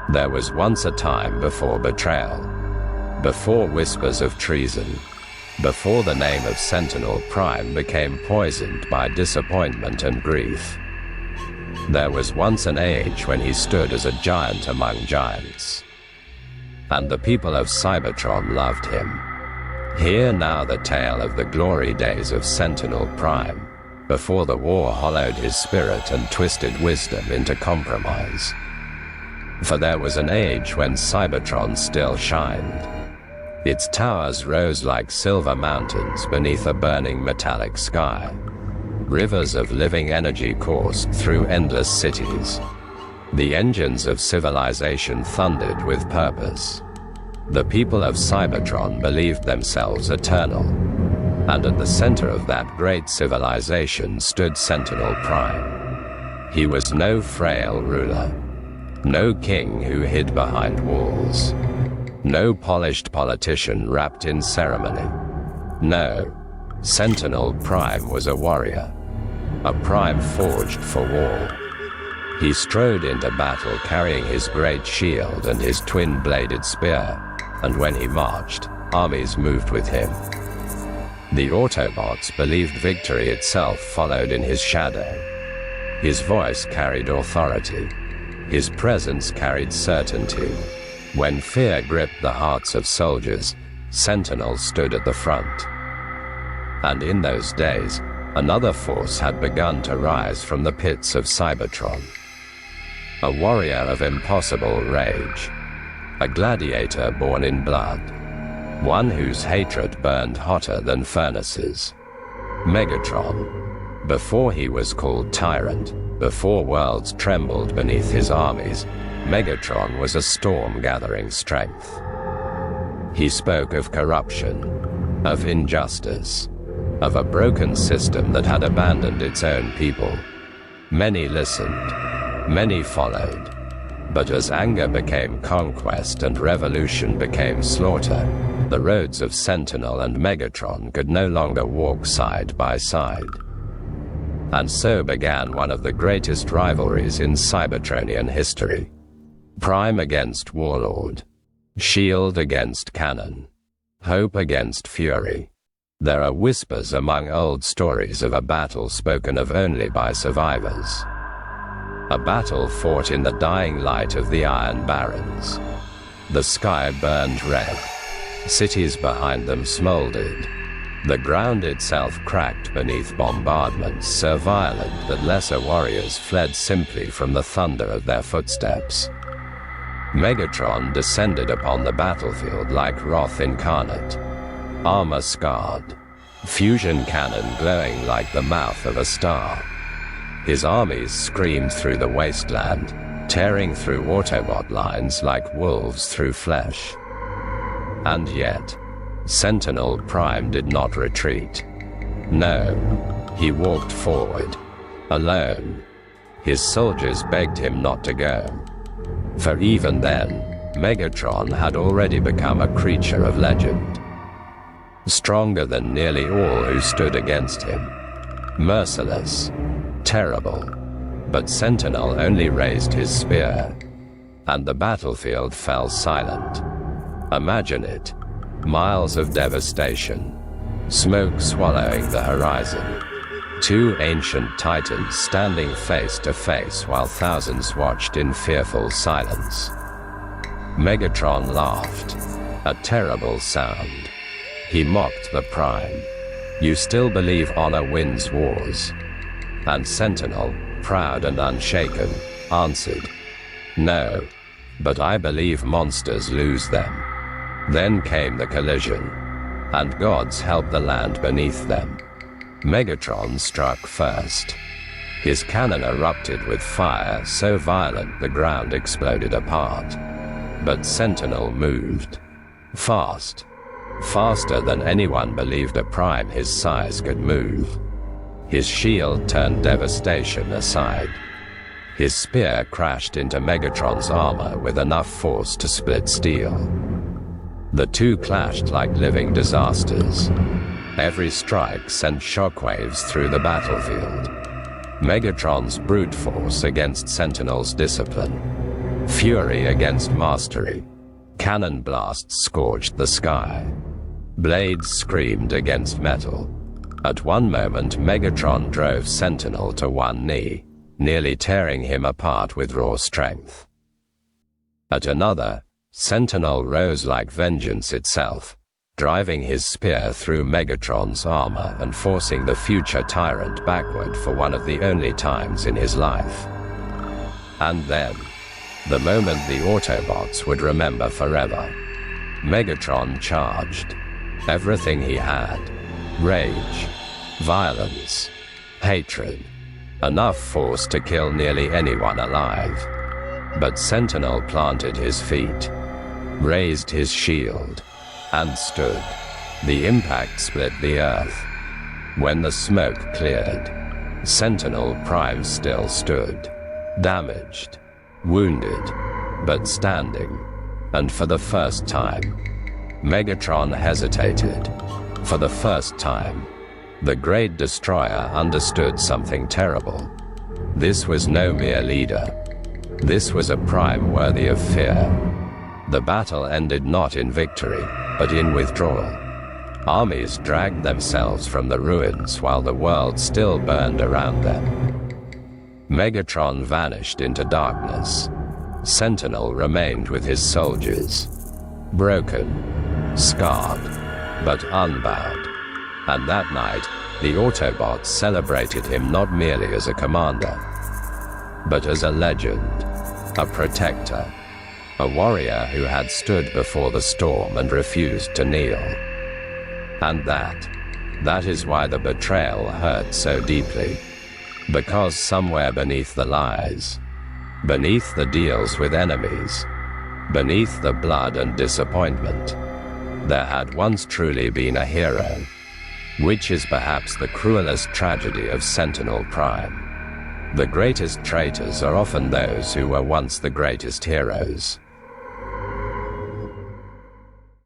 There was once a time before betrayal, before whispers of treason, before the name of Sentinel Prime became poisoned by disappointment and grief. There was once an age when he stood as a giant among giants, and the people of Cybertron loved him. Hear now the tale of the glory days of Sentinel Prime, before the war hollowed his spirit and twisted wisdom into compromise. For there was an age when Cybertron still shined. Its towers rose like silver mountains beneath a burning metallic sky. Rivers of living energy coursed through endless cities. The engines of civilization thundered with purpose. The people of Cybertron believed themselves eternal, and at the center of that great civilization stood Sentinel Prime. He was no frail ruler, no king who hid behind walls, no polished politician wrapped in ceremony. No, Sentinel Prime was a warrior, a prime forged for war. He strode into battle carrying his great shield and his twin-bladed spear, and when he marched, armies moved with him. The Autobots believed victory itself followed in his shadow. His voice carried authority. His presence carried certainty. When fear gripped the hearts of soldiers, Sentinel stood at the front. And in those days, another force had begun to rise from the pits of Cybertron. A warrior of impossible rage. A gladiator born in blood. One whose hatred burned hotter than furnaces. Megatron. Before he was called Tyrant, before worlds trembled beneath his armies, Megatron was a storm gathering strength. He spoke of corruption, of injustice, of a broken system that had abandoned its own people. Many listened, many followed, but as anger became conquest and revolution became slaughter, the roads of Sentinel and Megatron could no longer walk side by side. And so began one of the greatest rivalries in Cybertronian history. Prime against Warlord. Shield against Cannon. Hope against Fury. There are whispers among old stories of a battle spoken of only by survivors. A battle fought in the dying light of the Iron Barons. The sky burned red. Cities behind them smoldered. The ground itself cracked beneath bombardments so violent that lesser warriors fled simply from the thunder of their footsteps. Megatron descended upon the battlefield like wrath incarnate, armor scarred, fusion cannon glowing like the mouth of a star. His armies screamed through the wasteland, tearing through Autobot lines like wolves through flesh. And yet, Sentinel Prime did not retreat. No, he walked forward, alone. His soldiers begged him not to go. For even then, Megatron had already become a creature of legend. Stronger than nearly all who stood against him. Merciless, terrible, but Sentinel only raised his spear, and the battlefield fell silent. Imagine it. Miles of devastation, smoke swallowing the horizon. Two ancient titans standing face to face while thousands watched in fearful silence. Megatron laughed, a terrible sound. He mocked the Prime. You still believe honor wins wars? And Sentinel, proud and unshaken, answered, No, but I believe monsters lose them. Then came the collision, and gods helped the land beneath them. Megatron struck first. His cannon erupted with fire so violent the ground exploded apart. But Sentinel moved. Fast. Faster than anyone believed a Prime his size could move. His shield turned devastation aside. His spear crashed into Megatron's armor with enough force to split steel. The two clashed like living disasters. Every strike sent shockwaves through the battlefield. Megatron's brute force against Sentinel's discipline. Fury against mastery. Cannon blasts scorched the sky. Blades screamed against metal. At one moment, Megatron drove Sentinel to one knee, nearly tearing him apart with raw strength. At another, Sentinel rose like vengeance itself, driving his spear through Megatron's armor and forcing the future tyrant backward for one of the only times in his life. And then, the moment the Autobots would remember forever, Megatron charged. Everything he had: rage, violence, hatred, enough force to kill nearly anyone alive. But Sentinel planted his feet, raised his shield, and stood. The impact split the earth. When the smoke cleared, Sentinel Prime still stood, damaged, wounded, but standing. And for the first time, Megatron hesitated. For the first time, the Great Destroyer understood something terrible. This was no mere leader. This was a Prime worthy of fear. The battle ended not in victory, but in withdrawal. Armies dragged themselves from the ruins while the world still burned around them. Megatron vanished into darkness. Sentinel remained with his soldiers, broken, scarred, but unbound. And that night, the Autobots celebrated him not merely as a commander, but as a legend, a protector, a warrior who had stood before the storm and refused to kneel. And that is why the betrayal hurt so deeply. Because somewhere beneath the lies, beneath the deals with enemies, beneath the blood and disappointment, there had once truly been a hero, which is perhaps the cruelest tragedy of Sentinel Prime. The greatest traitors are often those who were once the greatest heroes.